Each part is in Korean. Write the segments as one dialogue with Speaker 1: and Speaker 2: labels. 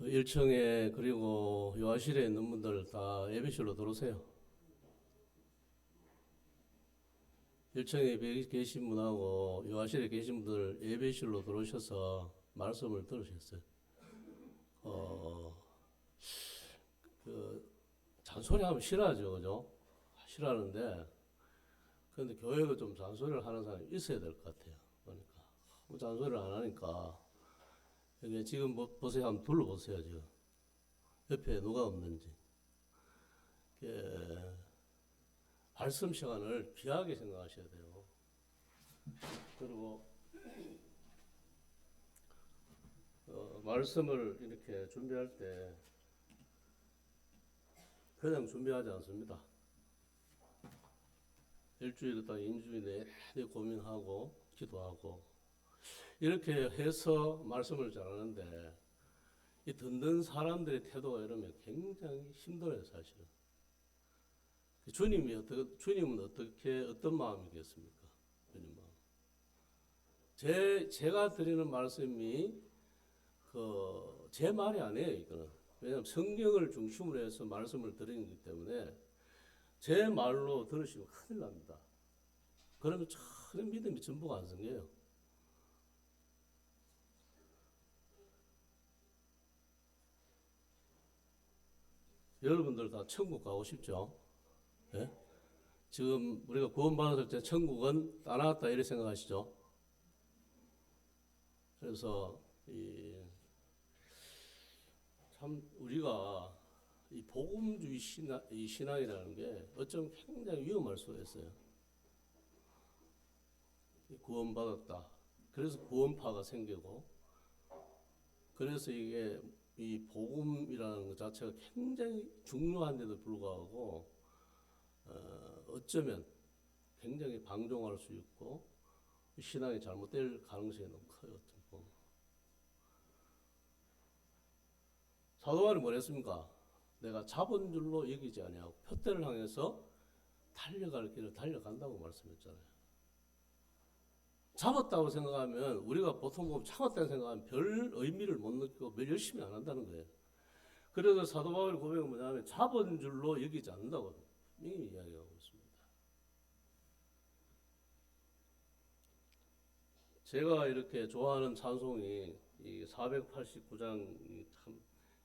Speaker 1: 그 1층에 그리고 요아실에 있는 분들 다 예배실로 들어오세요. 1층에 계신 분하고 요아실에 계신 분들 예배실로 들어오셔서 말씀을 들으셨어요. 그 잔소리하면 싫어하죠, 그죠? 싫어하는데, 근데 교회가 좀 잔소리를 하는 사람이 있어야 될 것 같아요. 그러니까 뭐 잔소리를 안 하니까 여기 지금 보세요, 한번 둘러보세요. 지금 옆에 누가 없는지. 예, 말씀 시간을 귀하게 생각하셔야 돼요. 그리고 말씀을 이렇게 준비할 때 그냥 준비하지 않습니다. 일주일 동안 인주일 내내 고민하고 기도하고 이렇게 해서 말씀을 잘하는데 이 듣는 사람들의 태도가 이러면 굉장히 힘들어요, 사실은. 주님은 어떤 마음이겠습니까? 주님 마음. 제가 드리는 말씀이 제 말이 아니에요, 이거는. 왜냐하면 성경을 중심으로 해서 말씀을 드리는 거기 때문에 제 말로 들으시면 큰일 납니다. 그러면 전혀 믿음이 전부가 안 생겨요. 여러분들 다 천국 가고 싶죠? 예? 지금 우리가 구원받았을 때 천국은 따놨다 이렇게 생각하시죠? 그래서 참 우리가 이 복음주의 이 신앙이라는 게 어쩌면 굉장히 위험할 수가 있어요. 구원받았다. 그래서 구원파가 생기고, 그래서 이게 이 복음이라는 것 자체가 굉장히 중요한데도 불구하고 어쩌면 굉장히 방종할 수 있고 신앙이 잘못될 가능성이 너무 커요. 사도 바울이 뭐랬습니까? 내가 잡은 줄로 여기지 아니하고 표대를 향해서 달려갈 길을 달려간다고 말씀했잖아요. 잡았다고 생각하면 우리가 보통 보면 참았다고 생각하면 별 의미를 못 느끼고 별 열심히 안 한다는 거예요. 그래서 사도 바울의 고백은 뭐냐면 잡은 줄로 여기지 않는다고 이미 이야기하고 있습니다. 제가 이렇게 좋아하는 찬송이 이 489장이 참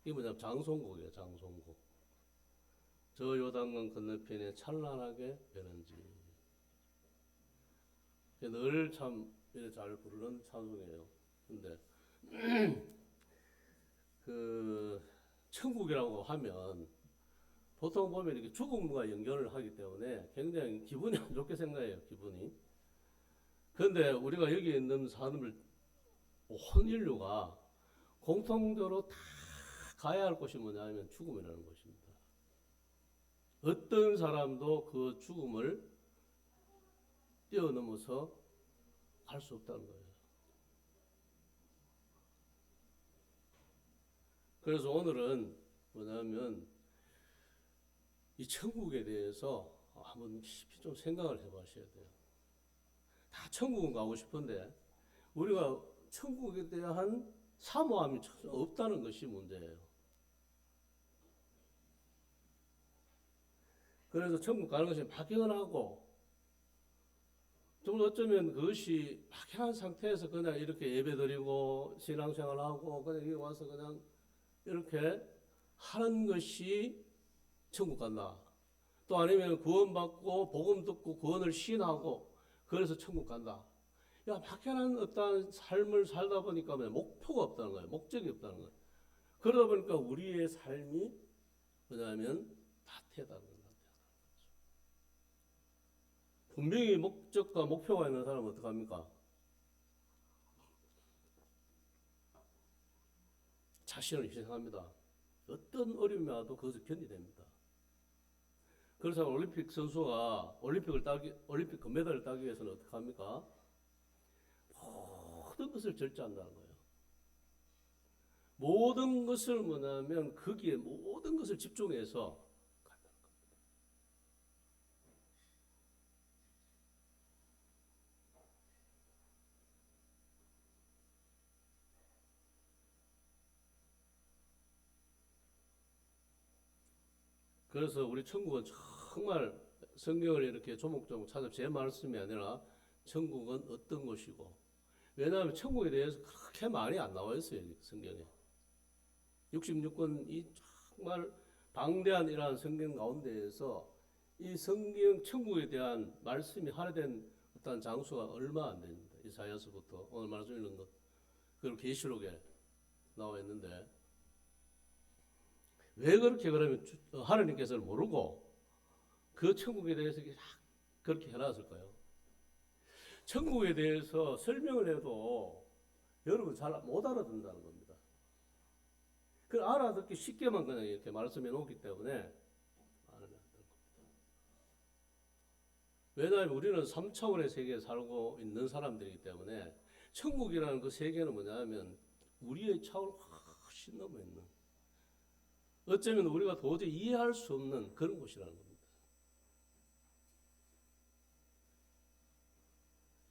Speaker 1: 이게 뭐냐면 장송곡이에요. 장송곡. 저 요단강 건너편에 찬란하게 변한지 늘 참 잘 부르는 찬송이에요. 근데 그 천국이라고 하면 보통 보면 이렇게 죽음과 연결을 하기 때문에 굉장히 기분이 안 좋게 생각해요. 기분이. 그런데 우리가 여기 있는 사람을 온 인류가 공통적으로 다 가야 할 곳이 뭐냐면 죽음이라는 것입니다. 어떤 사람도 그 죽음을 뛰어넘어서 갈 수 없다는 거예요. 그래서 오늘은 뭐냐면 이 천국에 대해서 한번 깊이 좀 생각을 해보셔야 돼요. 다 천국은 가고 싶은데 우리가 천국에 대한 사모함이 없다는 것이 문제예요. 그래서 천국 가는 것이 막연하고 좀 어쩌면 그것이 막연한 상태에서 그냥 이렇게 예배드리고 신앙생활하고 그냥 여기 와서 그냥 이렇게 하는 것이 천국 간다. 또 아니면 구원받고 복음 듣고 구원을 시인하고 그래서 천국 간다. 야, 막연한 어떤 삶을 살다 보니까 목표가 없다는 거예요. 목적이 없다는 거예요. 그러다 보니까 우리의 삶이 뭐냐면 나태하다는 거예요. 분명히 목적과 목표가 있는 사람은 어떡합니까? 자신을 희생합니다. 어떤 어려움이 와도 그것을 견디냅니다. 그래서 올림픽 선수가 올림픽 금메달을 따기 위해서는 어떻게 합니까? 모든 것을 절제한다는 거예요. 모든 것을 뭐냐면 거기에 모든 것을 집중해서 간다는 겁니다. 그래서 우리 천국은 정말 성경을 이렇게 조목조목 찾아 제 말씀이 아니라 천국은 어떤 곳이고, 왜냐하면 천국에 대해서 그렇게 많이 안 나와 있어요 성경에. 66권 이 정말 방대한 이러한 성경 가운데에서 이 성경 천국에 대한 말씀이 할애된 어떤 장수가 얼마 안 됩니다. 이사야서부터 오늘 말씀 읽는 것, 그리고 계시록에 나와 있는데, 왜 그렇게 그러면 하나님께서는 모르고 그 천국에 대해서 그렇게 해놨을까요? 천국에 대해서 설명을 해도 여러분 잘 못 알아듣는다는 겁니다. 그 알아듣기 쉽게만 그냥 이렇게 말씀해 놓기 때문에 왜냐하면 우리는 3차원의 세계에 살고 있는 사람들이기 때문에 천국이라는 그 세계는 뭐냐면 우리의 차원을 훨씬 넘어 있는, 어쩌면 우리가 도저히 이해할 수 없는 그런 곳이라는 겁니다.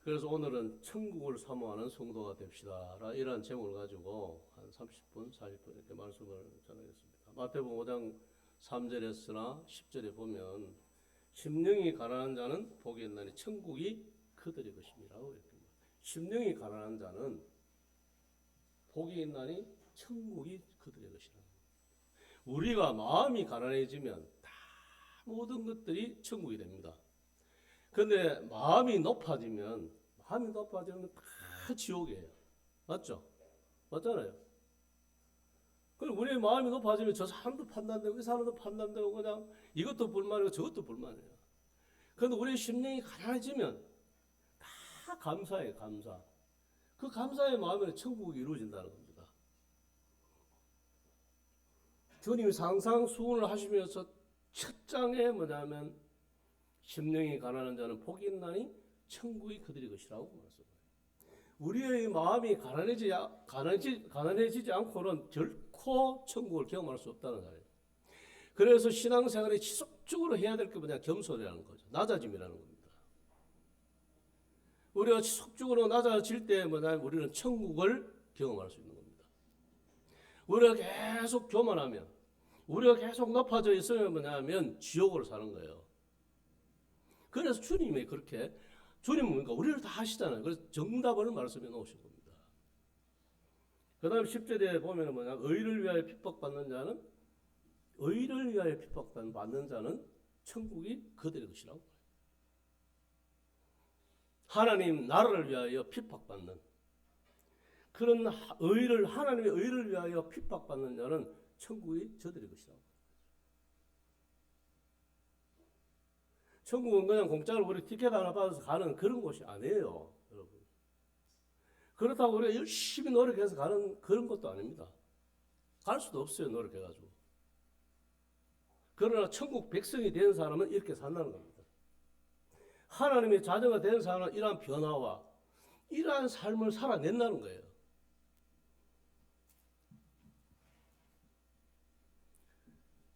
Speaker 1: 그래서 오늘은 천국을 사모하는 성도가 됩시다 이런 제목을 가지고 한 30분, 40분 이렇게 말씀을 전하겠습니다. 마태복음 5장 3절에서나 10절에 보면 심령이 가난한 자는 복이 있나니 천국이 그들의 것입니다. 심령이 가난한 자는 복이 있나니 천국이 그들의 것이라. 우리가 마음이 가난해지면 다 모든 것들이 천국이 됩니다. 그런데 마음이 높아지면 다 지옥이에요. 맞죠? 맞잖아요. 그럼 우리의 마음이 높아지면 저 사람도 판단되고 이 사람도 판단되고 그냥 이것도 불만이고 저것도 불만이에요. 그런데 우리의 심령이 가난해지면 다 감사해요. 감사. 그 감사의 마음에 천국이 이루어진다는 겁니다. 주님이 상상수훈을 하시면서 첫 장에 뭐냐면 심령이 가난한 자는 복이 있나니 천국이 그들의 것이라고 말씀해요. 우리의 마음이 가난해지지 않고는 결코 천국을 경험할 수 없다는 거예요. 그래서 신앙생활이 지속적으로 해야 될 게 뭐냐, 겸손이라는 거죠. 낮아짐이라는 겁니다. 우리가 지속적으로 낮아질 때 뭐냐면 우리는 천국을 경험할 수 있는 겁니다. 우리가 계속 교만하면, 우리가 계속 높아져 있으면 뭐냐면 지옥으로 사는 거예요. 그래서 주님이 그렇게, 주님은 뭔가 우리를 다 하시잖아요. 그래서 정답을 말씀해 놓으신 겁니다. 그 다음 10절에 보면 뭐냐, 의를 위하여 핍박받는 자는 천국이 그들의 것이라고. 하나님 나라를 위하여 핍박받는 그런 하나님의 의를 위하여 핍박받는 자는 천국이 저들의 것이라고. 천국은 그냥 공짜로 우리 티켓 하나 받아서 가는 그런 곳이 아니에요, 여러분. 그렇다고 우리가 열심히 노력해서 가는 그런 것도 아닙니다. 갈 수도 없어요, 노력해가지고. 그러나 천국 백성이 된 사람은 이렇게 산다는 겁니다. 하나님의 자녀가 된 사람은 이러한 변화와 이러한 삶을 살아낸다는 거예요.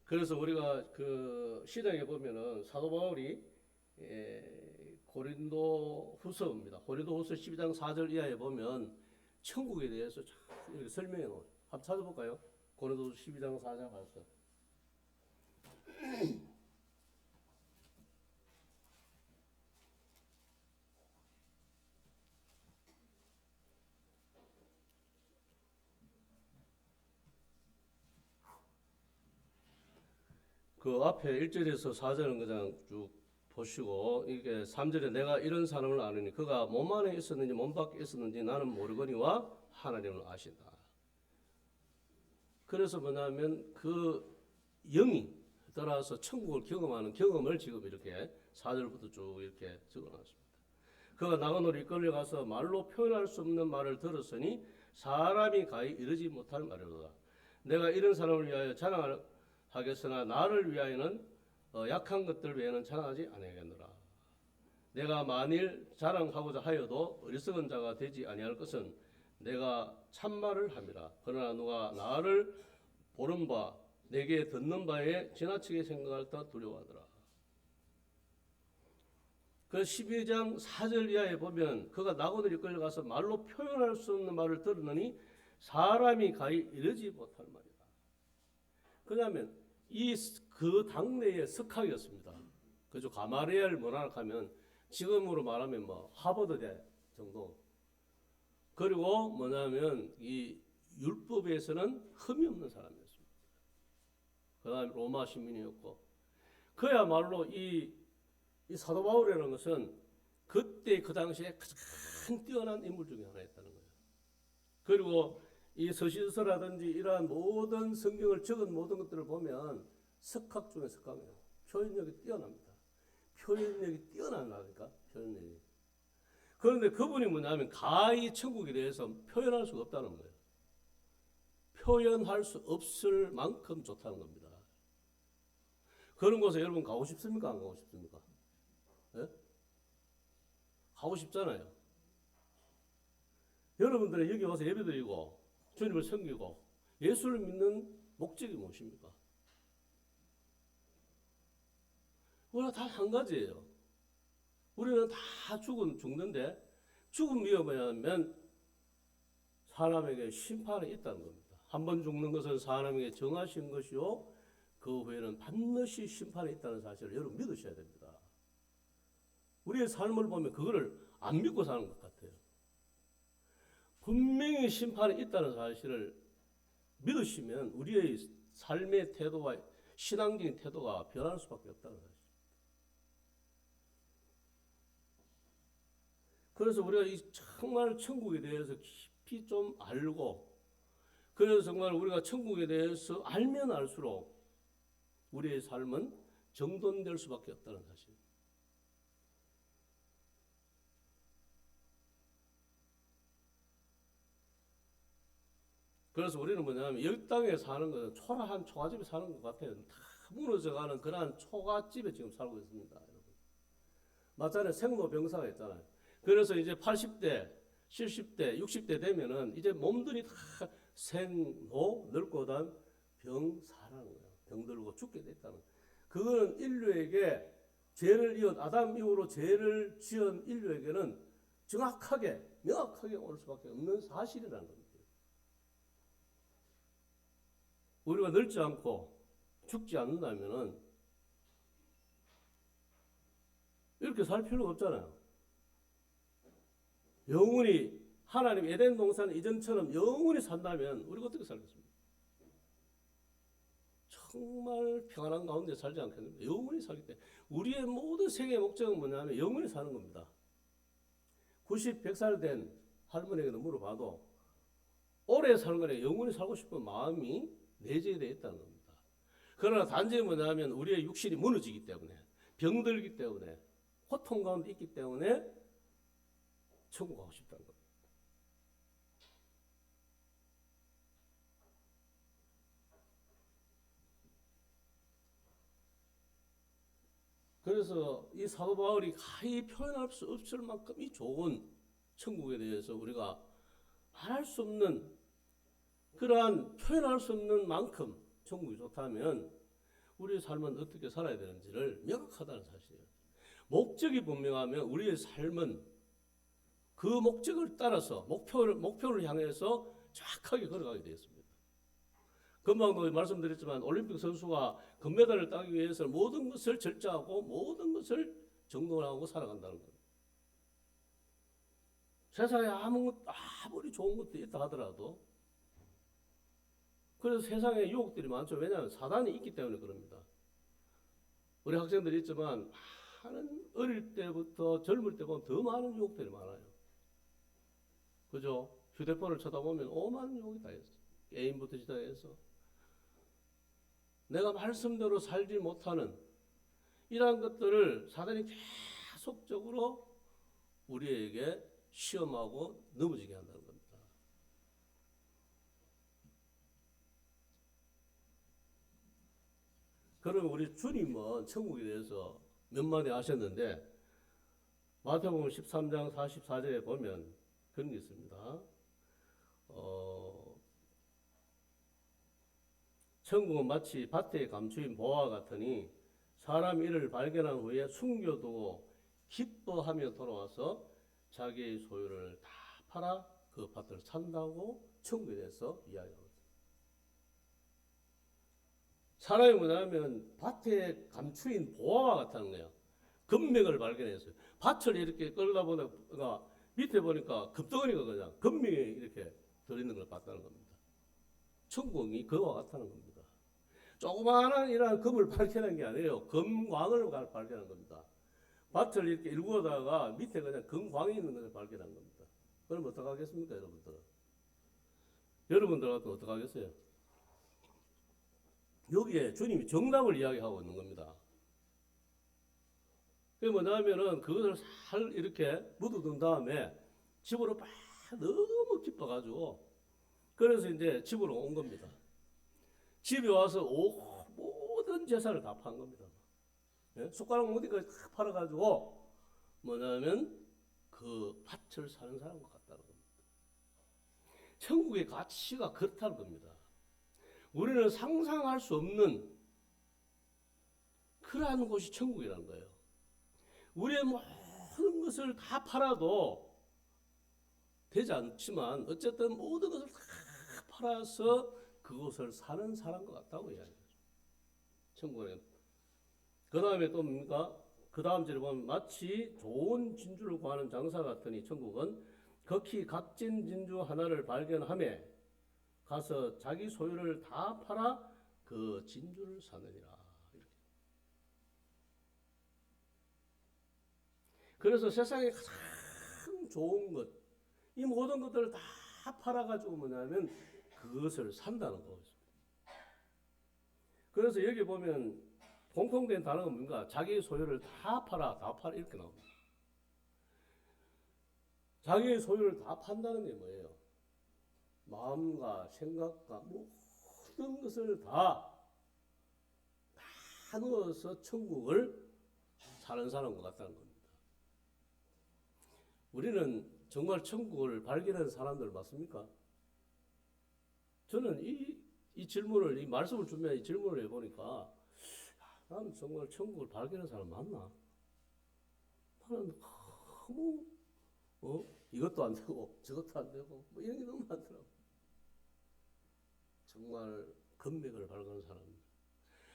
Speaker 1: 그래서 우리가 그 시장에 보면은 사도 바울이 고린도후서입니다. 고린도후서 12장 4절 이하에 보면 천국에 대해서 이렇게 설명해 놓은. 한번 찾아볼까요? 고린도후서 12장 4절 말씀. 그 앞에 1절에서 4절은 그냥 쭉 보시고, 이게 3절에 내가 이런 사람을 아느니 그가 몸 안에 있었는지 몸 밖에 있었는지 나는 모르거니와 하나님은 아신다. 그래서 뭐냐면 그 영이 따라서 천국을 경험하는 경험을 지금 이렇게 4절부터 쭉 이렇게 적어놨습니다. 그가 나그네로 이끌려가서 말로 표현할 수 없는 말을 들었으니 사람이 가히 이르지 못할 말이로다. 내가 이런 사람을 위하여 자랑하겠으나 나를 위하여는 약한 것들 외에는 자랑하지 아니하겠노라. 내가 만일 자랑하고자 하여도 어리석은 자가 되지 아니할 것은 내가 참말을 함이라. 그러나 누가 나를 보는 바 내게 듣는 바에 지나치게 생각할 때 두려워하더라. 그 12장 4절 이하에 보면 그가 나그네로 이끌려가서 말로 표현할 수 없는 말을 들으니 사람이 가히 이르지 못할 말이다. 그러면 그 당내의 석학이었습니다. 그죠? 가마리엘 문학하면 지금으로 말하면 뭐 하버드대 정도. 그리고 뭐냐면 이 율법에서는 흠이 없는 사람이었습니다. 그다음에 로마 시민이었고, 그야말로 이 사도 바울이라는 것은 그때 그 당시에 가장 뛰어난 인물 중에 하나였다는 거예요. 그리고 이 서신서라든지 이러한 모든 성경을 적은 모든 것들을 보면 석학 중에 석학이에요. 표현력이 뛰어납니다. 표현력이 뛰어난다니까, 표현력이. 그런데 그분이 뭐냐면 가히 천국에 대해서 표현할 수가 없다는 거예요. 표현할 수 없을 만큼 좋다는 겁니다. 그런 곳에 여러분 가고 싶습니까? 안 가고 싶습니까? 네? 가고 싶잖아요. 여러분들은 여기 와서 예배드리고 주님을 섬기고 예수를 믿는 목적이 무엇입니까? 우리가 다 한 가지예요. 우리는 다 죽는데 죽음 위험하면 사람에게 심판이 있다는 겁니다. 한 번 죽는 것은 사람에게 정하신 것이요, 그 후에는 반드시 심판이 있다는 사실을 여러분 믿으셔야 됩니다. 우리의 삶을 보면 그거를 안 믿고 사는 것 같아요. 분명히 심판이 있다는 사실을 믿으시면 우리의 삶의 태도와 신앙적인 태도가 변할 수밖에 없다는 사실. 그래서 우리가 정말 천국에 대해서 깊이 좀 알고, 그래서 정말 우리가 천국에 대해서 알면 알수록 우리의 삶은 정돈될 수밖에 없다는 사실. 그래서 우리는 뭐냐면 이 땅에 사는 것은 초라한 초가집에 사는 것 같아요. 다 무너져가는 그러한 초가집에 지금 살고 있습니다, 여러분. 맞잖아요. 생로병사가 있잖아요. 그래서 이제 80대, 70대, 60대 되면은 이제 몸들이 다 생로 늙고단 병사라는 거예요. 병들고 죽게 됐다는. 그거는 인류에게 죄를 이은 아담 이후로 죄를 지은 인류에게는 정확하게 명확하게 올 수밖에 없는 사실이라는 겁니다. 우리가 늙지 않고 죽지 않는다면은 이렇게 살 필요가 없잖아요. 영원히 하나님 에덴 동산 이전처럼 영원히 산다면 우리가 어떻게 살겠습니까? 정말 평안한 가운데 살지 않겠습니까? 영원히 살기 때문에 우리의 모든 생애의 목적은 뭐냐면 영원히 사는 겁니다. 90, 100살 된 할머니에게도 물어봐도 오래 사는 거에 영원히 살고 싶은 마음이 내재되어 있다는 겁니다. 그러나 단지 뭐냐면 우리의 육신이 무너지기 때문에, 병들기 때문에, 고통 가운데 있기 때문에 천국 가고 싶다는 겁니다. 그래서 이 사도 바울이 가히 표현할 수 없을 만큼 이 좋은 천국에 대해서 우리가 말할 수 없는, 그러한 표현할 수 없는 만큼 천국이 좋다면 우리의 삶은 어떻게 살아야 되는지를 명확하다는 사실이에요. 목적이 분명하면 우리의 삶은 그 목적을 따라서 목표를 향해서 정확하게 걸어가게 되었습니다. 금방도 말씀드렸지만 올림픽 선수가 금메달을 따기 위해서 모든 것을 절제하고 모든 것을 정돈하고 살아간다는 겁니다. 세상에 아무리 좋은 것도 있다 하더라도, 그래서 세상에 유혹들이 많죠. 왜냐하면 사단이 있기 때문에 그럽니다. 우리 학생들이 있지만 많은 어릴 때부터 젊을 때 보면 더 많은 유혹들이 많아요. 그죠? 휴대폰을 쳐다보면 오만 유혹이 다 있어. 게임부터 시작해서 내가 말씀대로 살지 못하는 이러한 것들을 사단이 계속적으로 우리에게 시험하고 넘어지게 한다는 겁니다. 그러면 우리 주님은 천국에 대해서 몇 마디 하셨는데 마태복음 13장 44절에 보면 그런 게 있습니다. 천국은 마치 밭에 감추인 보화 같으니 사람 이를 발견한 후에 숨겨두고 기뻐하며 돌아와서 자기의 소유를 다 팔아 그 밭을 산다고 천국에 대해서 이야기하고 있습니다. 사람이 뭐냐면 밭에 감추인 보화와 같다는 거야. 금맥을 발견했어요. 밭을 이렇게 끌다 보니까 밑에 보니까 금덩어리가 그냥 금맥이 이렇게 들어있는 걸 봤다는 겁니다. 천국이 그와 같다는 겁니다. 조그마한 이러한 금을 발견한 게 아니에요. 금광을 발견한 겁니다. 밭을 이렇게 일구다가 밑에 그냥 금광이 있는 것을 발견한 겁니다. 그럼 어떡하겠습니까, 여러분들은? 여러분들 같으면 어떡하겠어요? 여기에 주님이 정답을 이야기하고 있는 겁니다. 그게 뭐냐면은 그것을 살 이렇게 묻어둔 다음에 집으로 막 너무 기뻐가지고 그래서 이제 집으로 온 겁니다. 집에 와서 모든 재산을 다 판 겁니다. 예? 숟가락 무디까지 다 팔아가지고 뭐냐면 그 밭을 사는 사람과 같다는 겁니다. 천국의 가치가 그렇다는 겁니다. 우리는 상상할 수 없는 그러한 곳이 천국이라는 거예요. 우리의 모든 것을 다 팔아도 되지 않지만 어쨌든 모든 것을 다 팔아서 그곳을 사는 사람과 같다고 이야기하죠. 천국에. 그 다음에 또 뭡니까? 그 다음 절에 보면 마치 좋은 진주를 구하는 장사 같으니 천국은 극히 값진 진주 하나를 발견하며 가서 자기 소유를 다 팔아 그 진주를 사느니라. 이렇게. 그래서 세상에 가장 좋은 것, 이 모든 것들을 다 팔아가지고 뭐냐면 그것을 산다는 거죠. 그래서 여기 보면 공통된 단어가 뭔가 자기 소유를 다 팔아, 다 팔아 이렇게 나옵니다. 자기의 소유를 다 판다는 게 뭐예요? 마음과 생각과 모든 것을 다 넣어서 천국을 사는 사람과 같다는 겁니다. 우리는 정말 천국을 발견한 사람들 맞습니까? 저는 이 질문을, 이 말씀을 준비한 이 질문을 해보니까 나는 정말 천국을 발견한 사람 맞나? 나는 너무 이것도 안 되고 저것도 안 되고 뭐 이런 게 너무 많더라고. 정말 금맥을 발견한 사람,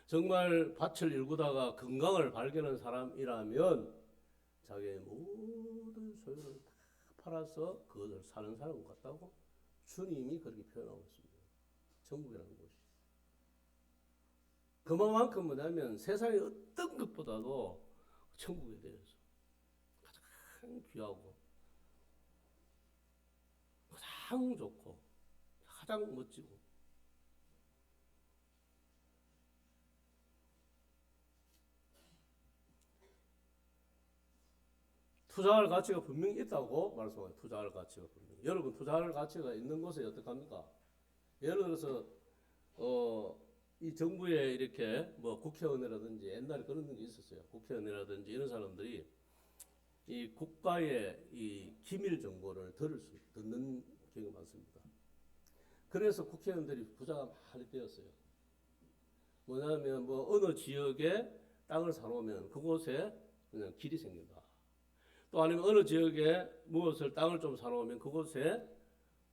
Speaker 1: 정말 밭을 일구다가 건강을 발견한 사람이라면 자기의 모든 소유를 다 팔아서 그것을 사는 사람 같다고 주님이 그렇게 표현하고 있습니다. 천국이라는 곳이. 그만큼 뭐냐면 세상의 어떤 것보다도 천국에 대해서 가장 귀하고 가장 좋고 가장 멋지고 투자할 가치가 분명히 있다고 말씀하세요. 투자할 가치가 분명히. 여러분 투자할 가치가 있는 곳에 어떡합니까? 예를 들어서 이 정부에 이렇게 뭐 국회의원이라든지 옛날에 그런 게 있었어요. 국회의원이라든지 이런 사람들이 이 국가의 이 기밀 정보를 듣는 경우가 많습니다. 그래서 국회의원들이 부자가 많이 되었어요. 뭐냐면 뭐 어느 지역에 땅을 사놓으면 그곳에 그냥 길이 생긴다. 또 아니면 어느 지역에 무엇을 땅을 좀 사놓으면 그곳에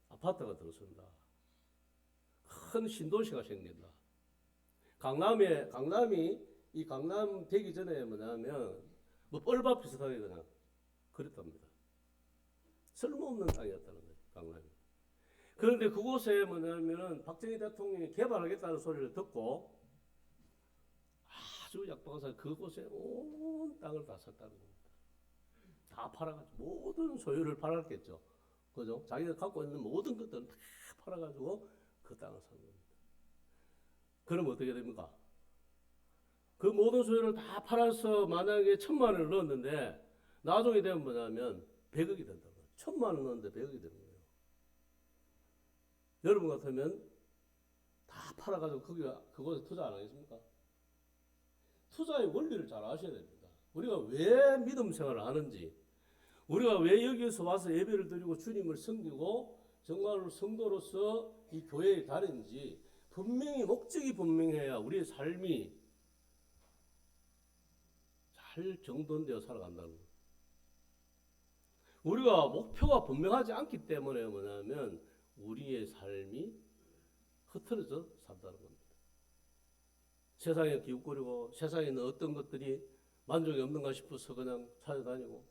Speaker 1: 아파트가 들어선다. 큰 신도시가 생긴다. 강남이 이 강남 되기 전에 뭐냐면 뭐 뻘밭 비슷하게 그냥 그랬답니다. 쓸모없는 땅이었다는 거예요, 강남이. 그런데 그곳에 뭐냐면은 박정희 대통령이 개발하겠다는 소리를 듣고 아주 약박해서 그곳에 온 땅을 다 샀다는 겁니다. 다 팔아가지고 모든 소유를 팔았겠죠. 그죠? 자기가 갖고 있는 모든 것들을 다 팔아가지고 그 땅을 산 겁니다. 그럼 어떻게 됩니까? 그 모든 소유를 다 팔아서 만약에 1,000만 원을 넣었는데 나중에 되면 뭐냐면 100억이 된다는 거예요. 1,000만 원 넣었는데 100억이 되는 거예요. 여러분 같으면 다 팔아가지고 그곳에 투자 안 하겠습니까? 투자의 원리를 잘 아셔야 됩니다. 우리가 왜 믿음 생활을 하는지, 우리가 왜 여기서 와서 예배를 드리고 주님을 섬기고 정말로 성도로서 이 교회에 다니는지 분명히 목적이 분명해야 우리의 삶이 잘 정돈되어 살아간다는 거예요. 우리가 목표가 분명하지 않기 때문에 뭐냐면 우리의 삶이 흐트러져 산다는 겁니다. 세상에 기웃거리고 세상에 있는 어떤 것들이 만족이 없는가 싶어서 그냥 찾아다니고.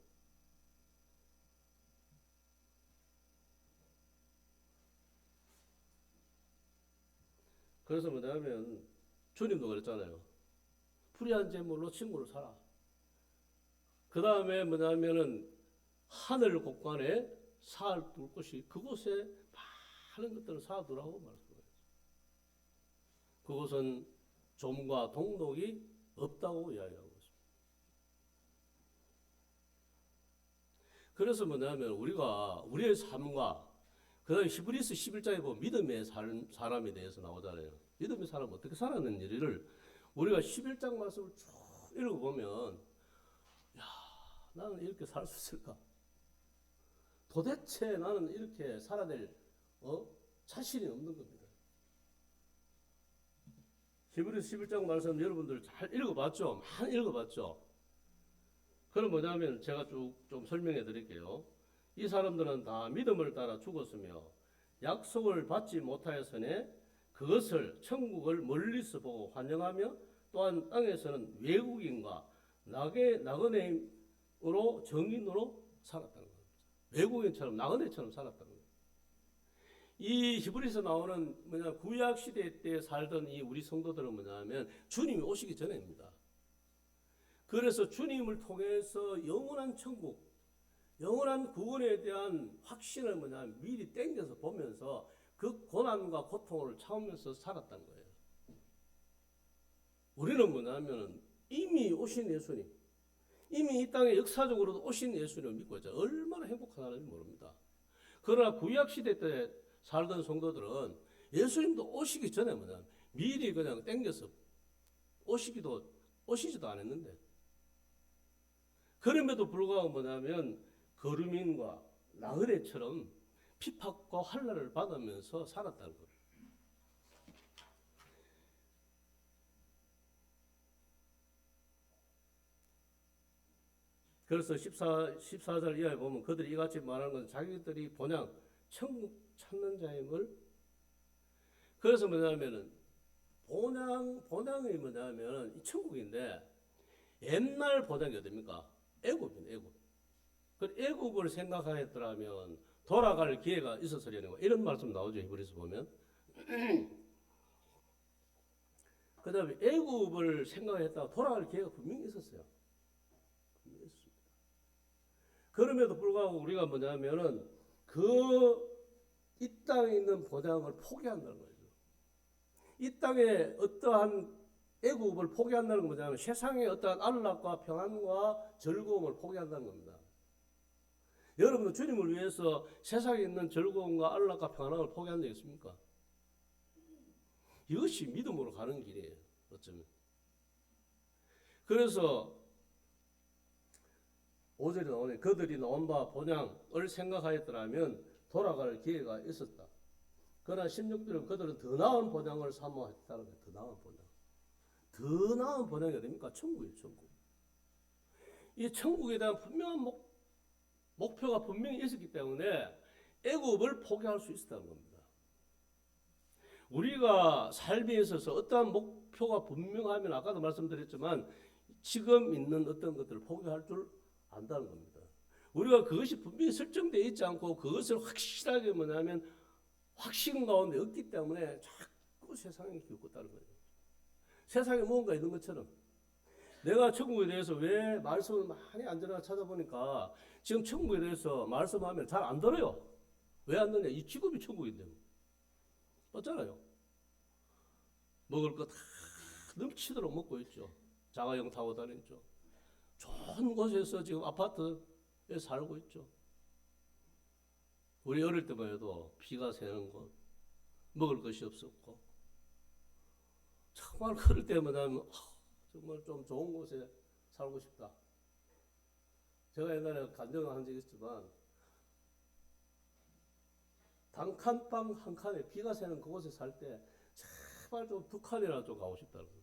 Speaker 1: 그래서 뭐냐면 주님도 그랬잖아요. 불의한 재물로 친구를 사라. 그 다음에 뭐냐면은 하늘 곳간에 사둘 곳이 그곳에 많은 것들을 사두라고 말씀해요. 그곳은 좀과 동록이 없다고 이야기하고 있습니다. 그래서 뭐냐면 우리가 우리의 삶과 그 다음에 히브리서 11장에 보면 믿음의 사람에 대해서 나오잖아요. 믿음의 사람은 어떻게 살았는지를 우리가 11장 말씀을 쭉 읽어보면 야, 나는 이렇게 살 수 있을까? 도대체 나는 이렇게 살아야 될 자신이 없는 겁니다. 히브리서 11장 말씀 여러분들 잘 읽어봤죠? 많이 읽어봤죠? 그럼 뭐냐면 제가 쭉 좀 설명해 드릴게요. 이 사람들은 다 믿음을 따라 죽었으며 약속을 받지 못하였으니 그것을 천국을 멀리서 보고 환영하며 또한 땅에서는 외국인과 나그네임으로 정인으로 살았다는 겁니다. 외국인처럼 나그네처럼 살았다는 겁니다. 이 히브리서 나오는 구약 시대 때 살던 이 우리 성도들은 뭐냐면 주님이 오시기 전에입니다. 그래서 주님을 통해서 영원한 천국, 영원한 구원에 대한 확신을 미리 땡겨서 보면서 그 고난과 고통을 참으면서 살았던 거예요. 우리는 뭐냐면 이미 오신 예수님, 이미 이 땅에 역사적으로도 오신 예수님을 믿고 있죠. 얼마나 행복하다는지 모릅니다. 그러나 구약 시대 때 살던 성도들은 예수님도 오시기 전에 미리 그냥 땡겨서 오시지도 않았는데, 그럼에도 불구하고 뭐냐면 거류민과 나그네처럼 핍박과 환난을 받으면서 살았다는 거예요. 그래서 14절 이하에 보면 그들이 이같이 말하는 건 자기들이 본향 천국 찾는 자임을. 그래서 뭐냐면은 본향이 뭐냐면 이 천국인데 옛날 본향이 어딥니까? 애굽입니다. 애굽. 그 애굽을 생각하였더라면 돌아갈 기회가 있었으려는 거, 이런 말씀 나오죠. 히브리서 보면. 그 다음에 애굽을 생각했다가 돌아갈 기회가 분명히 있었어요. 분명히 있었습니다. 그럼에도 불구하고 우리가 뭐냐면은 이 땅에 있는 보장을 포기한다는 거죠. 이 땅에 어떠한 애굽을 포기한다는 건 뭐냐면 세상의 어떠한 안락과 평안과 즐거움을 포기한다는 겁니다. 여러분은 주님을 위해서 세상에 있는 즐거움과 안락과 평안을 포기한 적 있습니까? 이것이 믿음으로 가는 길이에요. 어쩌면. 그래서 5절에 나오네. 그들이 나온 바 본향을 생각하였더라면 돌아갈 기회가 있었다. 그러나 16절은 그들은 더 나은 본향을 사모했다는 거예요. 더 나은 본향. 더 나은 본향이 어딥니까? 천국이에요. 천국. 이 천국에 대한 분명한 목표가 분명히 있었기 때문에 애굽을 포기할 수 있었다는 겁니다. 우리가 삶에 있어서 어떠한 목표가 분명하면 아까도 말씀드렸지만 지금 있는 어떤 것들을 포기할 줄 안다는 겁니다. 우리가 그것이 분명히 설정되어 있지 않고 그것을 확실하게 뭐냐면 확신 가운데 없기 때문에 자꾸 세상에 기웃거리는 거예요. 세상에 뭔가 있는 것처럼. 내가 천국에 대해서 왜 말씀을 많이 안전하게 찾아보니까 지금 천국에 대해서 말씀하면 잘 안 들어요. 왜 안 듣냐? 이 직업이 천국인데. 맞잖아요. 먹을 거 다 넘치도록 먹고 있죠. 자가용 타고 다니죠. 좋은 곳에서 지금 아파트에 살고 있죠. 우리 어릴 때만 해도 비가 새는 곳, 먹을 것이 없었고, 정말 그럴 때만 하면 정말 좀 좋은 곳에 살고 싶다. 제가 옛날에 간증을 한 적이 있지만 단칸방 한 칸에 비가 새는 그곳에 살 때 제발 좀 두 칸이나 좀 가고 싶다는 거죠.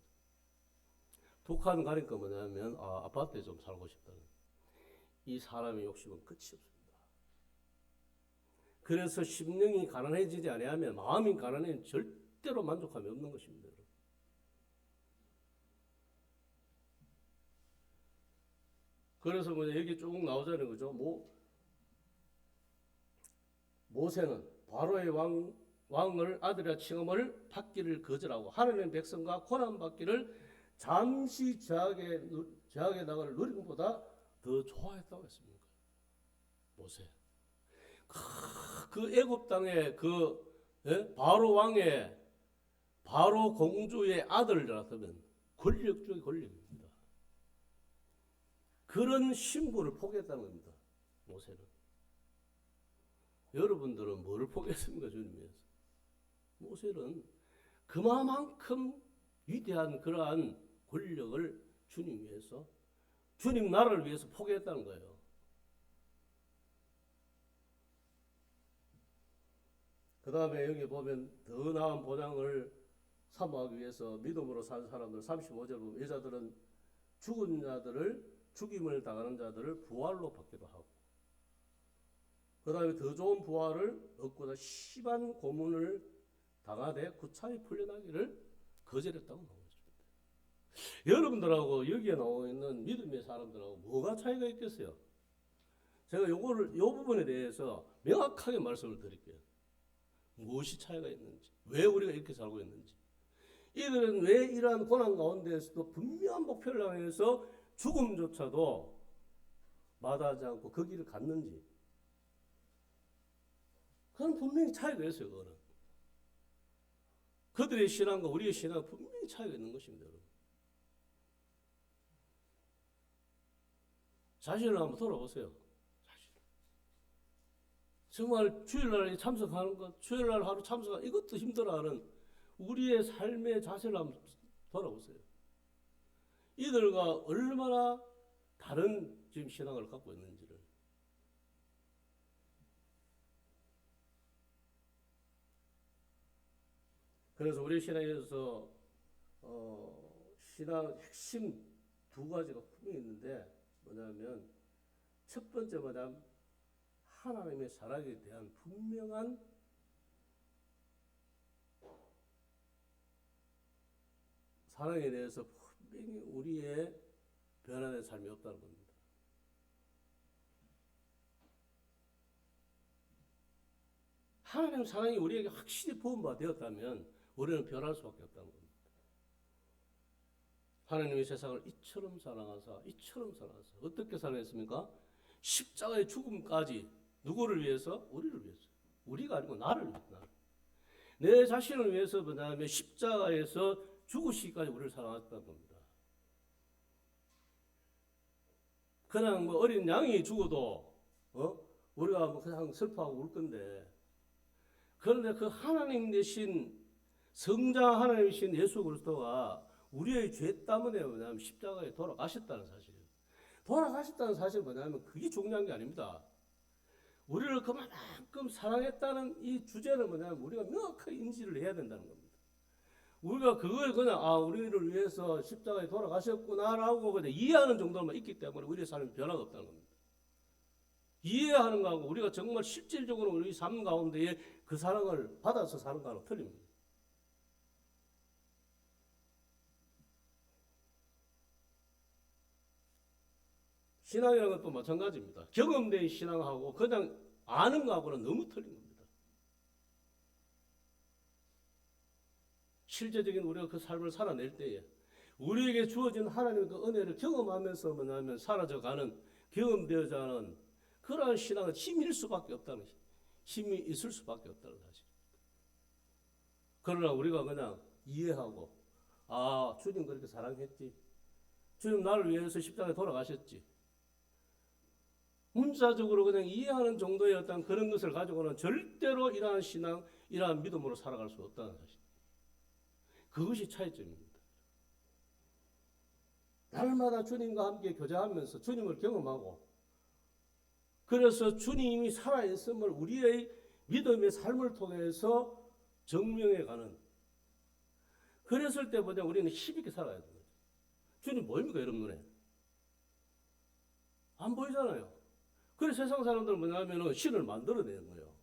Speaker 1: 두 칸 가니까 뭐냐면 아파트에 좀 살고 싶다는 거죠. 이 사람의 욕심은 끝이 없습니다. 그래서 심령이 가난해지지 아니하면 마음이 가난해지면 절대로 만족함이 없는 것입니다. 그래서 여기 쭉 나오잖아요. 그죠? 모세는 바로의 왕을 아들이라 칭함을 받기를 거절하고 하나님의 백성과 고난받기를 잠시 제약의 나라를 누리는 것보다 더 좋아했다고 했습니다. 모세. 그 애굽 땅의 바로 왕의 바로 공주의 아들이라면 권력 중의 권력입니다. 그런 신분을 포기했다는 겁니다. 모세는. 여러분들은 뭐를 포기했습니까? 주님 위해서. 모세는 그만큼 위대한 그러한 권력을 주님 위해서, 주님 나라를 위해서 포기했다는 거예요. 그 다음에 여기 보면 더 나은 보장을 사모하기 위해서 믿음으로 산 사람들 35절 보면 여자들은 죽은 자들을, 죽임을 당하는 자들을 부활로 받기도 하고, 그 다음에 더 좋은 부활을 얻고자 심한 고문을 당하되 구차히 풀려나기를 거절했다고 나오고 있습니다. 여러분들하고 여기에 나오고 있는 믿음의 사람들하고 뭐가 차이가 있겠어요? 제가 요 부분에 대해서 명확하게 말씀을 드릴게요. 무엇이 차이가 있는지, 왜 우리가 이렇게 살고 있는지, 이들은 왜 이러한 고난 가운데에서도 분명한 목표를 향해서 죽음조차도 마다하지 않고 그 길을 갔는지, 그건 분명히 차이가 있어요. 그거는 그들의 신앙과 우리의 신앙은 분명히 차이가 있는 것입니다. 여러분. 자신을 한번 돌아보세요. 정말 주일날에 참석하는 것, 주일날 하루 참석하는 이것도 힘들어하는 우리의 삶의 자세를 한번 돌아보세요. 이들과 얼마나 다른 지금 신앙을 갖고 있는지를. 그래서 우리 신앙에서 신앙 핵심 두 가지가 분명히 있는데 뭐냐면 첫 번째 뭐냐면 하나님의 사랑에 대한 분명한 사랑에 대해서 분명히 우리의 변화된 삶이 없다는 겁니다. 하나님 사랑이 우리에게 확실히 부음바 되었다면 우리는 변할 수밖에 없다는 겁니다. 하나님이 세상을 이처럼 사랑하사 어떻게 사랑했습니까? 십자가의 죽음까지 누구를 위해서? 우리를 위해서. 우리가 아니고 나를 위해서. 내 자신을 위해서 뭐냐면 십자가에서 죽으시기까지 우리를 사랑했다는 겁니다. 그냥 어린 양이 죽어도 우리가 그냥 슬퍼하고 울 건데, 그런데 그 하나님 되신 성장 하나님이신 예수 그리스도가 우리의 죄 때문에 뭐냐면 십자가에 돌아가셨다는 사실이에요. 돌아가셨다는 사실은 뭐냐면 그게 중요한 게 아닙니다. 우리를 그만큼 사랑했다는 이 주제는 뭐냐면 우리가 명확하게 인지를 해야 된다는 겁니다. 우리가 그걸 그냥 우리를 위해서 십자가에 돌아가셨구나라고 그냥 이해하는 정도만 있기 때문에 우리의 삶에 변화가 없다는 겁니다. 이해하는 거하고 우리가 정말 실질적으로 우리 삶 가운데에 그 사랑을 받아서 사는 거하고 틀립니다. 신앙이라는 것도 마찬가지입니다. 경험된 신앙하고 그냥 아는 거하고는 너무 틀린 겁니다. 실제적인 우리가 그 삶을 살아낼 때에 우리에게 주어진 하나님의 그 은혜를 경험하면서 뭐냐면 사라져가는, 경험되어져 가는 그러한 신앙은 힘일 수밖에 없다는, 힘이 있을 수밖에 없다는 사실입니다. 그러나 우리가 그냥 이해하고 주님 그렇게 사랑했지, 주님 나를 위해서 십자가에 돌아가셨지, 문자적으로 그냥 이해하는 정도의 어떤 그런 것을 가지고는 절대로 이러한 신앙, 이러한 믿음으로 살아갈 수 없다는 사실. 그것이 차이점입니다. 날마다 주님과 함께 교제하면서 주님을 경험하고, 그래서 주님이 살아있음을 우리의 믿음의 삶을 통해서 증명해가는, 그랬을 때보다 우리는 힘있게 살아야 돼요. 주님 보입니까 여러분 눈에? 안 보이잖아요. 그래서 세상 사람들은 뭐냐면 신을 만들어내는 거예요.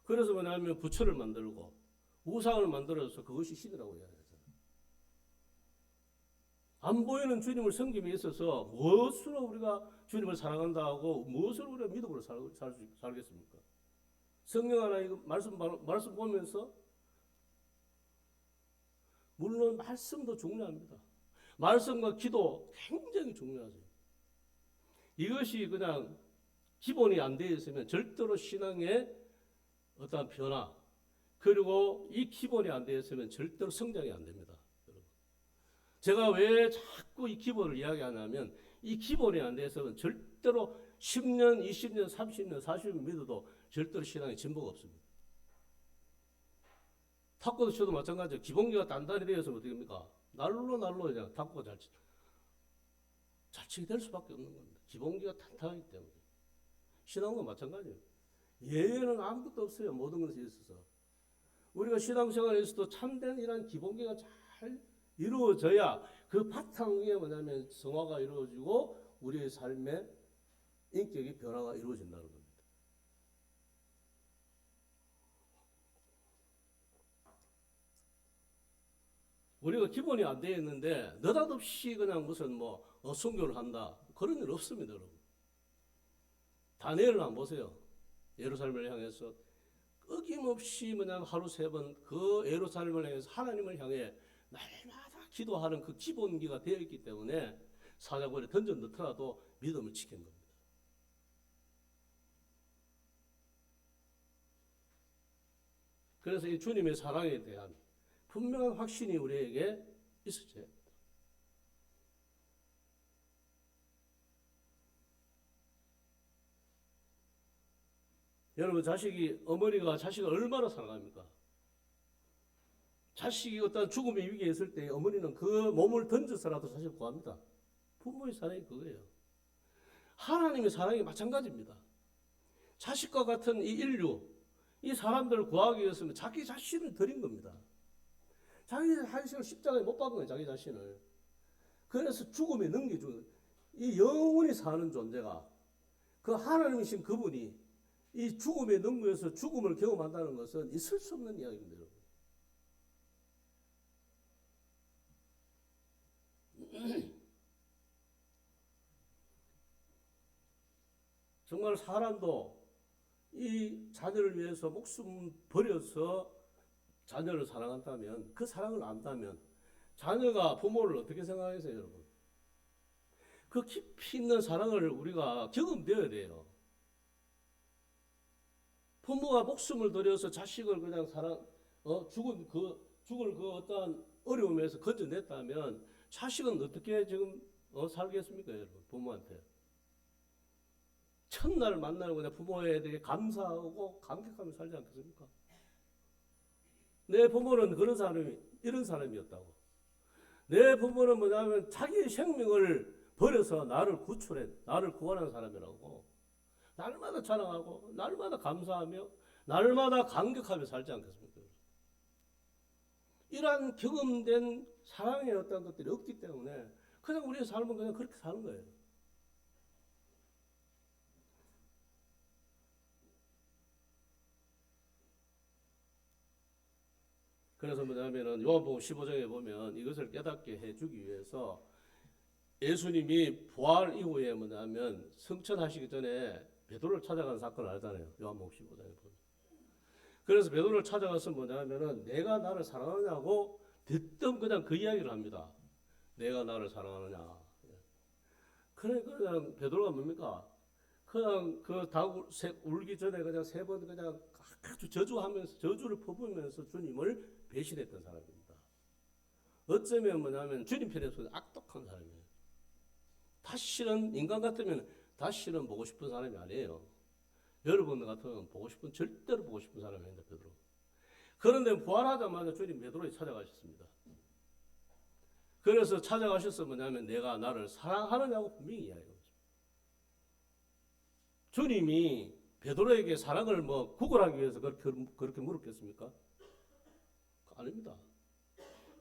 Speaker 1: 그래서 뭐냐면 부처를 만들고 우상을 만들어서 그것이 신이라고 해야 되잖아요. 안 보이는 주님을 섬김에 있어서 무엇으로 우리가 주님을 사랑한다 하고 무엇으로 우리가 믿음으로 살겠습니까? 성경 하나 이거 말씀 보면서 물론 말씀도 중요합니다. 말씀과 기도 굉장히 중요하죠. 이것이 그냥 기본이 안 되어 있으면 절대로 신앙의 어떠한 변화 그리고 이 기본이 안 되어 있으면 절대로 성장이 안 됩니다. 제가 왜 자꾸 이 기본을 이야기하냐면 이 기본이 안 돼서는 절대로 10년, 20년, 30년, 40년 믿어도 절대로 신앙에 진보가 없습니다. 탁구도 쳐도 마찬가지예요. 기본기가 단단히 되어서 어떻게 됩니까? 날로 그냥 탁구가 잘 치게 될 수밖에 없는 겁니다. 기본기가 탄탄하기 때문에. 신앙도 마찬가지예요. 예외는 아무것도 없어요. 모든 것에 있어서. 우리가 신앙생활에서도 참된 이런 기본기가 잘 이루어져야 그 바탕 위에 뭐냐면 성화가 이루어지고 우리의 삶의 인격의 변화가 이루어진다는 겁니다. 우리가 기본이 안 되어 있는데 느닷없이 그냥 무슨 순교를 한다 그런 일 없습니다, 여러분. 다니엘을 한번 보세요. 예루살렘을 향해서 끊임없이 그냥 하루 3번 그 예루살렘을 향해서 하나님을 향해 날마다 기도하는 그 기본기가 되어 있기 때문에 사자굴에 던져 넣더라도 믿음을 지킨 겁니다. 그래서 이 주님의 사랑에 대한 분명한 확신이 우리에게 있어야 합니다. 여러분 어머니가 자식을 얼마나 사랑합니까? 자식이 어떤 죽음의 위기에 있을 때 어머니는 그 몸을 던져서라도 자식을 구합니다. 부모의 사랑이 그거예요. 하나님의 사랑이 마찬가지입니다. 자식과 같은 이 인류, 이 사람들을 구하기 위해서는 자기 자신을 드린 겁니다. 자기 자신을 십자가에 못 박은 거예요. 자기 자신을. 그래서 죽음에 넘겨준 이 영원히 사는 존재가 그 하나님이신 그분이 이 죽음에 넘겨서 죽음을 경험한다는 것은 있을 수 없는 이야기입니다. 여러분. 정말 사람도 이 자녀를 위해서 목숨 버려서 자녀를 사랑한다면 그 사랑을 안다면 자녀가 부모를 어떻게 생각하세요, 여러분? 그 깊이 있는 사랑을 우리가 경험되어야 돼요. 부모가 목숨을 들여서 자식을 그냥 죽을 그 어떠한 어려움에서 건져냈다면 자식은 어떻게 지금 살겠습니까, 여러분? 부모한테. 첫날 만나는 그냥 부모에 대해 감사하고 감격하며 살지 않겠습니까? 내 부모는 이런 사람이었다고. 내 부모는 뭐냐면 자기의 생명을 버려서 나를 구원한 사람이라고. 날마다 자랑하고, 날마다 감사하며, 날마다 감격하며 살지 않겠습니까? 이러한 경험된 사랑의 어떤 것들이 없기 때문에 그냥 우리의 삶은 그냥 그렇게 사는 거예요. 그래서 뭐냐면은 요한복음 15장에 보면 이것을 깨닫게 해주기 위해서 예수님이 부활 이후에 뭐냐면 승천하시기 전에 베드로를 찾아간 사건을 알잖아요. 요한복음 15장에 보면. 그래서 베드로를 찾아가서 뭐냐면은 내가 나를 사랑하냐고 대뜸 그냥 그 이야기를 합니다. 내가 나를 사랑하느냐. 그냥 베드로가 뭡니까? 그냥 그 닭 울기 전에 그냥 3번 그냥 아주 저주를 퍼부으면서 주님을 배신했던 사람입니다. 어쩌면 뭐냐면 주님 편에서 악독한 사람이에요. 다시는 인간 같으면 다시는 보고 싶은 사람이 아니에요. 여러분 같으면 절대로 보고 싶은 사람이 아닙니다. 베드로. 그런데 부활하자마자 주님 베드로에 찾아가셨습니다. 그래서 찾아가셔서 뭐냐면 내가 나를 사랑하느냐고 분명히 이야기합니다. 주님이 베드로에게 사랑을 구걸하기 위해서 그렇게 물었겠습니까? 아닙니다.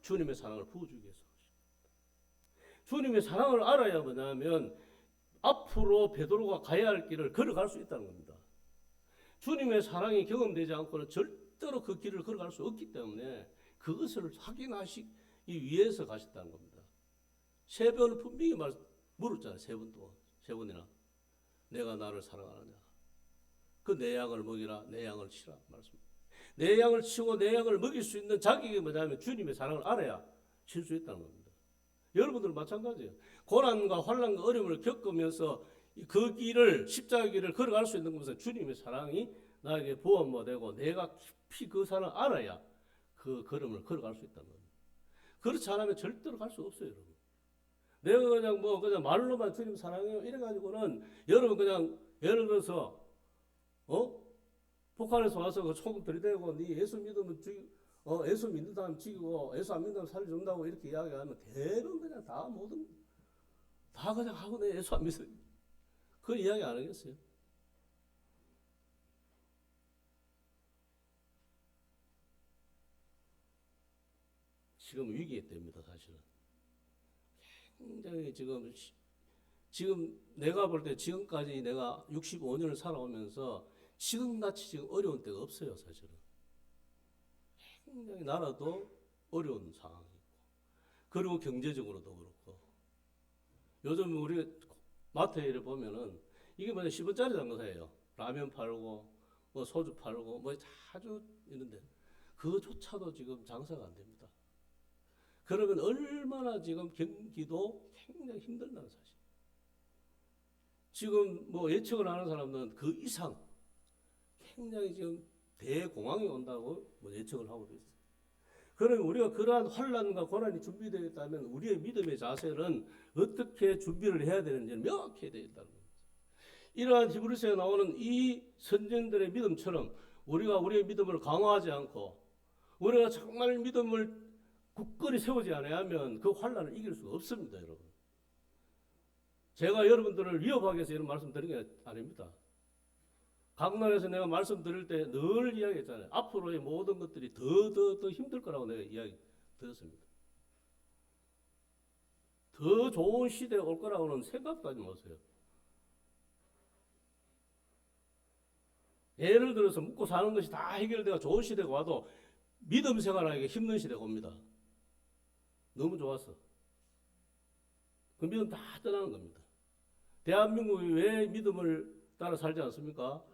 Speaker 1: 주님의 사랑을 부어주기 위해서. 주님의 사랑을 알아야 뭐냐면 앞으로 베드로가 가야 할 길을 걸어갈 수 있다는 겁니다. 주님의 사랑이 경험되지 않고는 절대로 그 길을 걸어갈 수 없기 때문에 그것을 확인하시기 위해서 가셨다는 겁니다. 세 번을 분명히 물었잖아요. 세 번 동안. 세 번이나. 내가 나를 사랑하느냐. 그 내 양을 먹이라. 내 양을 치라. 말씀. 내 양을 치고 내 양을 먹일 수 있는 자격이 뭐냐면 주님의 사랑을 알아야 칠 수 있다는 겁니다. 여러분들은 마찬가지예요. 고난과 환난과 어려움을 겪으면서 그 길을, 십자가 길을 걸어갈 수 있는 것은 주님의 사랑이 나에게 보호가 되고 내가 깊이 그 사랑을 알아야 그 걸음을 걸어갈 수 있다는 겁니다. 그렇지 않으면 절대로 갈 수 없어요, 여러분. 내가 그냥 말로만 주님 사랑해요 이래가지고는 여러분 그냥 예를 들어서 북한에서 와서 그 총 들이대고 네 예수 믿으면 예수 믿는 사람 죽이고 예수 안 믿는 사람 살려준다고 이렇게 이야기하면 대부분 그냥 다 모든 다 그냥 하고 내 예수 안 믿어요. 그걸 이야기 안 하겠어요? 지금 위기에 됩니다, 사실은. 굉장히 지금 내가 볼 때 지금까지 내가 65년을 살아오면서 지금같이 지금 어려운 때가 없어요, 사실은. 굉장히 나라도 어려운 상황이고, 그리고 경제적으로도 그렇고. 요즘 우리 마트에 보면은 이게 뭐냐 10원짜리 장사예요. 라면 팔고 뭐 소주 팔고 뭐 자주 이런데 그조차도 지금 장사가 안 됩니다. 그러면 얼마나 지금 경기도 굉장히 힘들다는 사실. 지금 뭐 예측을 하는 사람들은 그 이상 굉장히 지금 대공황이 온다고 뭐 예측을 하고 있어요. 그러면 우리가 그러한 환난과 고난이 준비되어 있다면 우리의 믿음의 자세는 어떻게 준비를 해야 되는지를 명확히 되어 있다는 겁니다. 이러한 히브리서에 나오는 이 선생들의 믿음처럼 우리가 우리의 믿음을 강화하지 않고 우리가 정말 믿음을 굳건히 세우지 않으면 그 환난을 이길 수가 없습니다, 여러분. 제가 여러분들을 위협하기 위해서 이런 말씀 드린 게 아닙니다. 강단에서 내가 말씀 드릴 때 늘 이야기했잖아요. 앞으로의 모든 것들이 더 힘들 거라고 내가 이야기 드렸습니다. 더 좋은 시대가 올 거라고는 생각도 하지 마세요. 예를 들어서 묵고 사는 것이 다 해결되고 좋은 시대가 와도 믿음 생활하기 힘든 시대가 옵니다. 너무 좋았어. 그 믿음 다 떠나는 겁니다. 대한민국이 왜 믿음을 따라 살지 않습니까?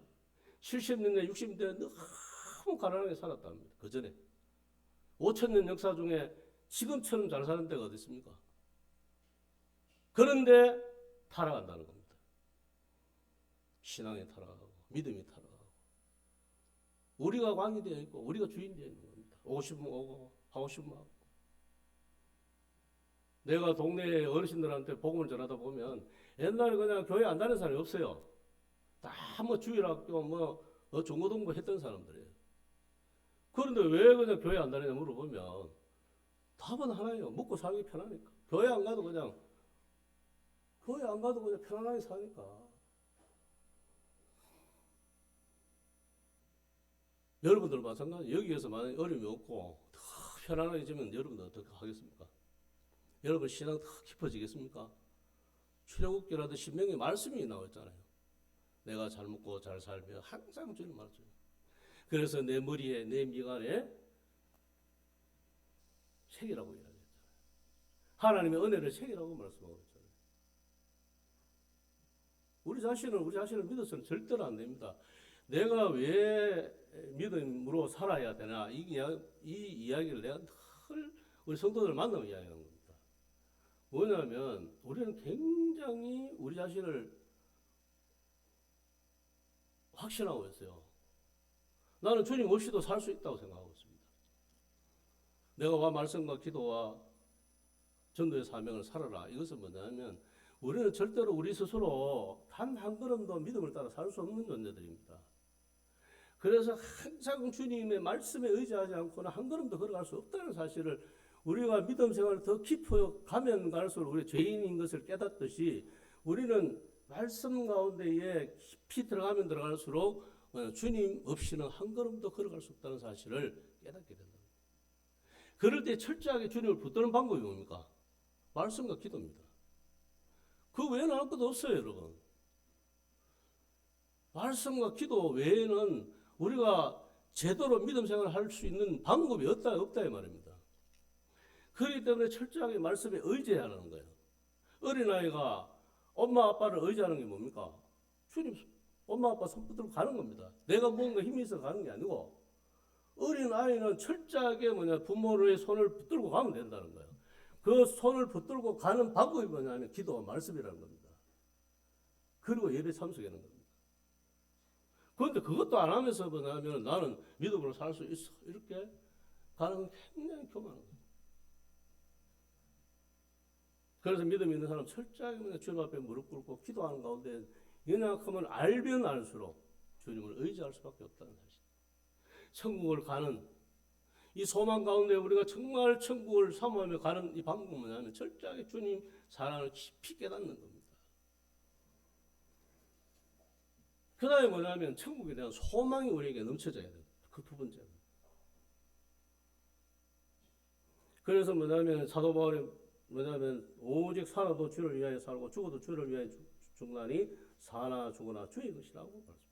Speaker 1: 70년대, 60년대 너무 가난하게 살았답니다. 그 전에. 5,000년 역사 중에 지금처럼 잘 사는 데가 어디 있습니까? 그런데 타락한다는 겁니다. 신앙이 타락하고 믿음이 타락하고 우리가 왕이 되어 있고 우리가 주인 되어 있는 겁니다. 오고 싶으면 오고 하고 싶으면 하고. 내가 동네 어르신들한테 복음을 전하다 보면 옛날에 그냥 교회 안 다니는 사람이 없어요. 다 뭐 주일학교 뭐 중고등부 했던 사람들이에요. 그런데 왜 그냥 교회 안 다니냐 물어보면 답은 하나예요. 먹고 살기 편하니까. 교회 안 가도 그냥 편안하게 사니까. 여러분들 마찬가지. 여기에서 만약에 어려움이 없고 더 편안하게 지면 여러분들 어떻게 하겠습니까? 여러분 신앙 더 깊어지겠습니까? 출애굽기라도 신명기 말씀이 나왔잖아요. 내가 잘 먹고 잘 살며 항상 주는 말씀. 그래서 내 머리에 내 미간에 새기라고 이야기했잖아요. 하나님의 은혜를 새기라고 말씀하고 있잖아요. 우리 자신을 믿어서는 절대로 안 됩니다. 내가 왜 믿음으로 살아야 되나 이 이야기를 내가 늘 우리 성도들 만나면 이야기하는 겁니다. 뭐냐면 우리는 굉장히 우리 자신을 확신하고 있어요. 나는 주님 없이도 살 수 있다고 생각하고 있습니다. 내가 말씀과 기도와 전도의 사명을 살아라. 이것은 뭐냐면 우리는 절대로 우리 스스로 단 한 걸음도 믿음을 따라 살 수 없는 존재들입니다. 그래서 항상 주님의 말씀에 의지하지 않고는 한 걸음도 걸어갈 수 없다는 사실을 우리가 믿음 생활을 더 깊어 가면 갈수록 우리 죄인인 것을 깨닫듯이 우리는 말씀 가운데에 깊이 들어가면 들어갈수록 주님 없이는 한 걸음도 걸어갈 수 없다는 사실을 깨닫게 된다. 그럴 때 철저하게 주님을 붙드는 방법이 뭡니까? 말씀과 기도입니다. 그 외에는 아무것도 없어요, 여러분. 말씀과 기도 외에는 우리가 제대로 믿음 생활을 할 수 있는 방법이 없다 이 말입니다. 그렇기 때문에 철저하게 말씀에 의지해야 하는 거예요. 어린아이가 엄마 아빠를 의지하는 게 뭡니까? 주님, 엄마 아빠 손 붙들고 가는 겁니다. 내가 뭔가 힘이 있어 가는 게 아니고 어린아이는 철저하게 부모의 손을 붙들고 가면 된다는 거예요. 그 손을 붙들고 가는 방법이 뭐냐면 기도와 말씀이라는 겁니다. 그리고 예배 참석하는 겁니다. 그런데 그것도 안 하면서 뭐냐면 나는 믿음으로 살 수 있어. 이렇게 가는 건 굉장히 교만한 거예요. 그래서 믿음 있는 사람 철저하게 주님 앞에 무릎 꿇고 기도하는 가운데 연약하면 알면 알수록 주님을 의지할 수밖에 없다는 사실. 천국을 가는 이 소망 가운데 우리가 정말 천국을 사모하며 가는 이 방법은 뭐냐면 철저하게 주님 사랑을 깊이 깨닫는 겁니다. 그 다음에 뭐냐면 천국에 대한 소망이 우리에게 넘쳐져야 돼요. 그 두 번째는. 그래서 뭐냐면 사도 바울이 뭐냐면 오직 살아도 주를 위하여 살고 죽어도 주를 위하여 죽나니 사나 죽으나 주의 것이라고 말했습니다.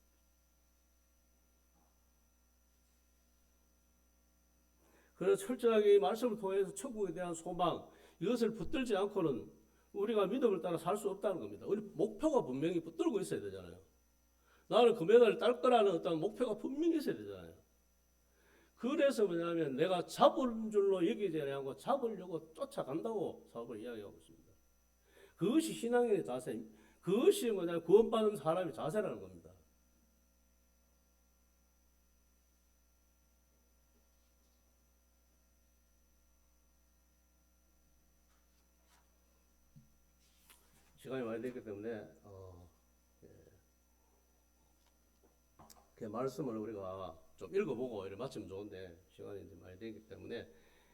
Speaker 1: 그래서 철저하게 이 말씀을 통해서 천국에 대한 소망 이것을 붙들지 않고는 우리가 믿음을 따라 살 수 없다는 겁니다. 우리 목표가 분명히 붙들고 있어야 되잖아요. 나는 금메달을 딸 거라는 어떤 목표가 분명히 있어야 되잖아요. 그래서 뭐냐면 내가 잡은 줄로 여기지 않고 잡으려고 쫓아간다고 사업을 이야기하고 있습니다. 그것이 신앙인의 자세, 그것이 뭐냐면 구원받은 사람의 자세라는 겁니다. 시간이 많이 됐기 때문에 그 말씀을 우리가 좀 읽어보고 이렇게 마치면 좋은데 시간이 이제 많이 되기 때문에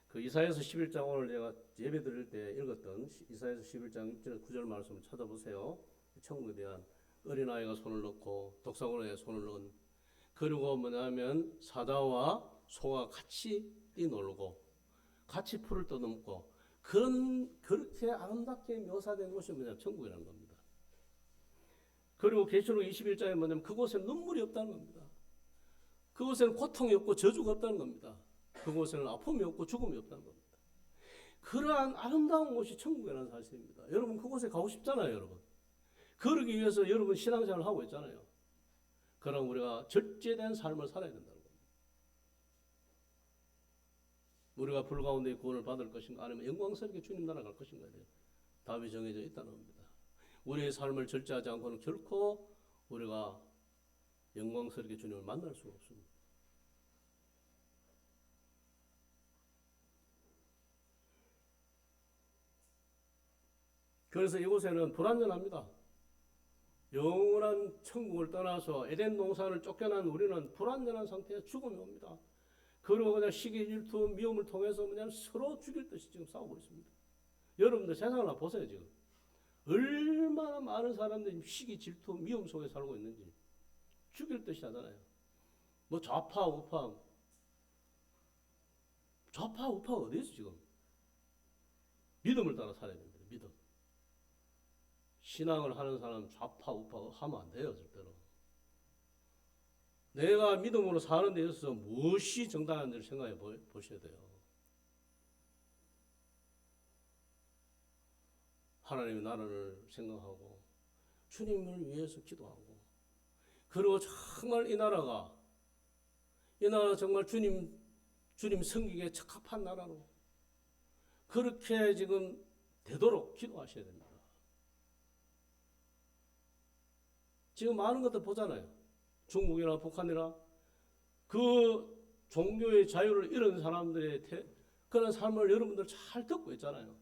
Speaker 1: 그 이사야서 11장 오늘 제가 예배 드릴 때 읽었던 이사야서 11장 6절 9절 말씀을 찾아보세요. 천국에 대한 어린아이가 손을 넣고 독사고리에 손을 넣은 그리고 뭐냐면 사자와 소가 같이 뛰놀고 같이 풀을 떠넘고 그렇게 아름답게 묘사된 곳이 뭐냐면 천국이라는 겁니다. 그리고 계시록 21장에 뭐냐면 그곳에 눈물이 없다는 겁니다. 그곳에는 고통이 없고 저주가 없다는 겁니다. 그곳에는 아픔이 없고 죽음이 없다는 겁니다. 그러한 아름다운 곳이 천국이라는 사실입니다. 여러분 그곳에 가고 싶잖아요, 여러분. 그러기 위해서 여러분 신앙생활을 하고 있잖아요. 그럼 우리가 절제된 삶을 살아야 된다는 겁니다. 우리가 불 가운데 구원을 받을 것인가 아니면 영광스럽게 주님 나라 갈 것인가에 대해 답이 정해져 있다는 겁니다. 우리의 삶을 절제하지 않고는 결코 우리가 영광스럽게 주님을 만날 수가 없습니다. 그래서 이곳에는 불완전합니다. 영원한 천국을 떠나서 에덴 동산을 쫓겨난 우리는 불완전한 상태에서 죽음이 옵니다. 그리고 그냥 시기 질투 미움을 통해서 그냥 서로 죽일 듯이 지금 싸우고 있습니다. 여러분들 세상을 한번 보세요. 지금 얼마나 많은 사람들이 시기 질투 미움 속에 살고 있는지 죽일 듯이 하잖아요. 뭐 좌파 우파가 어디 있어 지금? 믿음을 따라 살아야 됩니다. 믿음. 신앙을 하는 사람 좌파 우파 하면 안 돼요. 절대로. 내가 믿음으로 사는 데 있어서 무엇이 정당한지를 생각해 보셔야 돼요. 하나님의 나라를 생각하고 주님을 위해서 기도하고 그리고 정말 이 나라가 정말 주님 섬기기에 적합한 나라로 그렇게 지금 되도록 기도하셔야 됩니다. 지금 많은 것들 보잖아요. 중국이나 북한이나 그 종교의 자유를 잃은 사람들의 그런 삶을 여러분들 잘 듣고 있잖아요.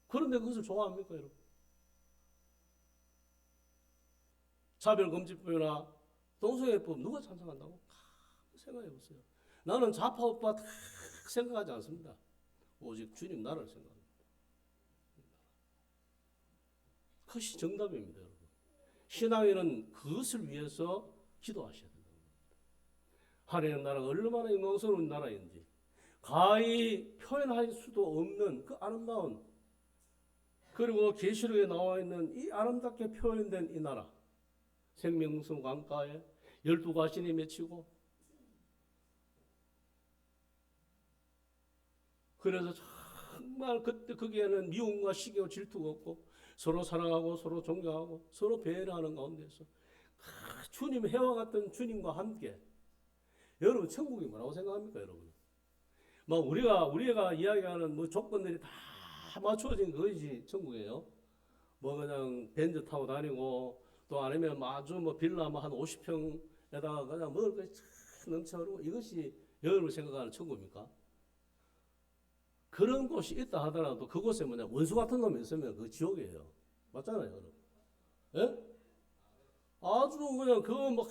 Speaker 1: 그런데 그것을 좋아합니까, 여러분? 차별금지법이나 동성애법 누가 찬성한다고? 생각해 보세요. 나는 좌파 우파 다 생각하지 않습니다. 오직 주님 나라를 생각합니다. 그것이 정답입니다, 여러분. 신앙인은 그것을 위해서 기도하셔야 된다. 하나님 나라가 얼마나 영광스러운 나라인지 가히 표현할 수도 없는 그 아름다운 그리고 계시록에 나와 있는 이 아름답게 표현된 이 나라 생명성 강가에 12가신이 맺히고 그래서 정말 그때 거기에는 미움과 시기와 질투가 없고 서로 사랑하고 서로 존경하고 서로 배려하는 가운데서 주님 해와 같은 주님과 함께 여러분 천국이 뭐라고 생각합니까 여러분? 막 우리가 이야기하는 뭐 조건들이 다 맞춰진 그것이 천국이에요. 뭐 그냥 벤츠 타고 다니고 또 아니면 아주 뭐 빌라 뭐 한 50평에다가 그냥 먹을 것이 참 넘쳐흐르고 이것이 여러분 생각하는 천국입니까? 그런 곳이 있다 하더라도 그곳에 뭐냐 원수 같은 놈이 있으면 그 지옥이에요. 맞잖아요, 여러분. 예? 아주 그냥 그거 뭐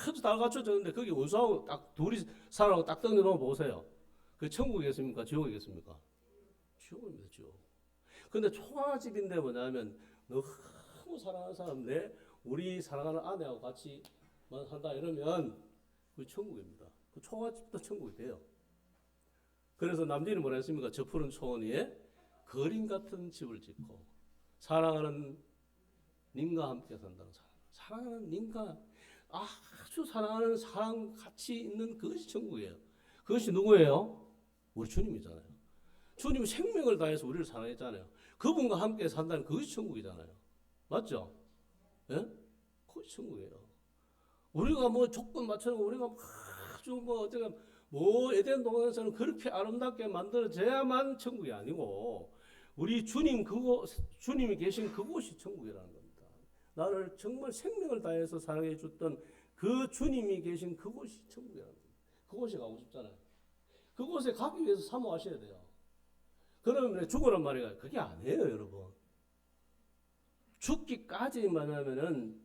Speaker 1: 아주 다 갖춰졌는데 거기 원수하고 딱 둘이 살아고 딱 던져놓으면 보세요. 그 천국이겠습니까? 지옥이겠습니까? 지옥입니다, 지옥. 근데 초가집인데 뭐냐면 너무 사랑하는 사람 우리 사랑하는 아내하고 같이만 한다 이러면 그 천국입니다. 그 초가집도 천국이 돼요. 그래서 남진이 뭐라 했습니까? 저 푸른 초원 위에 거린 같은 집을 짓고 사랑하는 님과 함께 산다는 사랑하는 님과 아주 사랑하는 사랑 같이 있는 그것이 천국이에요. 그것이 누구예요? 우리 주님이잖아요. 주님이 생명을 다해서 우리를 사랑했잖아요. 그분과 함께 산다는 그것이 천국이잖아요. 맞죠? 예? 그것이 천국이에요. 우리가 뭐 조건 맞춰놓고 우리가 아주 뭐 어쩌면 뭐 에덴 동산에서는 그렇게 아름답게 만들어져야만 천국이 아니고 우리 주님이 계신 그곳이 천국이라는 겁니다. 나를 정말 생명을 다해서 사랑해 줬던 그 주님이 계신 그곳이 천국이라는 겁니다. 그곳에 가고 싶잖아요. 그곳에 가기 위해서 사모하셔야 돼요. 그러면 죽으란 말이에요. 그게 아니에요, 여러분. 죽기까지만 하면은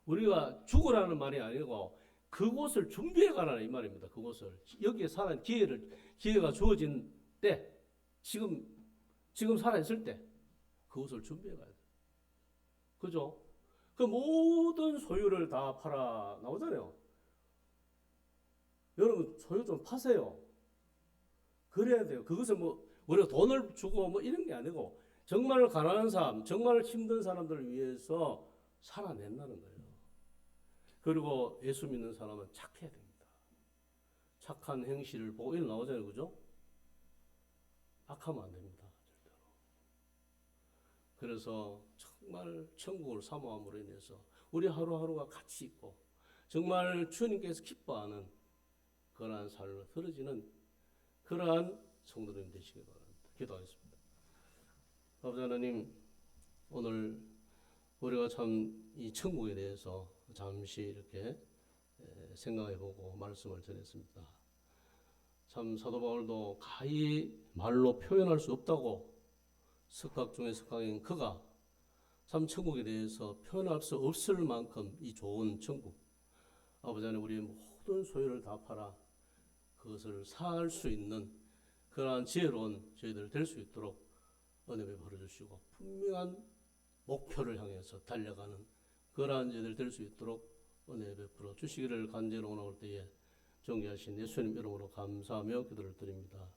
Speaker 1: 우리가 죽으라는 말이 아니고 그곳을 준비해 가라는 이 말입니다. 그곳을 여기에 사는 기회가 주어진 때, 지금 살아 있을 때 그곳을 준비해 가야 돼. 그죠? 그 모든 소유를 다 팔아 나오잖아요. 여러분 소유 좀 파세요. 그래야 돼요. 그것을 뭐 우리가 돈을 주고 뭐 이런 게 아니고 정말 가난한 사람, 정말 힘든 사람들을 위해서 살아낸다는 거예요. 그리고 예수 믿는 사람은 착해야 됩니다. 착한 행실을 보고 이런 나오잖아요. 그죠? 악하면 안 됩니다. 절대로. 그래서 정말 천국을 사모함으로 인해서 우리 하루하루가 가치 있고 정말 주님께서 기뻐하는 그러한 삶을 흐려지는 그러한 성도님 되시기 바랍니다. 기도하겠습니다. 아버지 하나님, 오늘 우리가 참 이 천국에 대해서 잠시 이렇게 생각해보고 말씀을 전했습니다. 참 사도 바울도 가히 말로 표현할 수 없다고 석학 중에 석학인 그가 참 천국에 대해서 표현할 수 없을 만큼 이 좋은 천국, 아버지 하나님 우리의 모든 소유를 다 팔아 그것을 살 수 있는 그러한 지혜로운 저희들 될 수 있도록 은혜 베풀어 주시고 분명한 목표를 향해서 달려가는 그러한 저희들 될 수 있도록 은혜 베풀어 주시기를 간절히 원하올 때에 존귀하신 예수님 이름으로 감사하며 기도를 드립니다.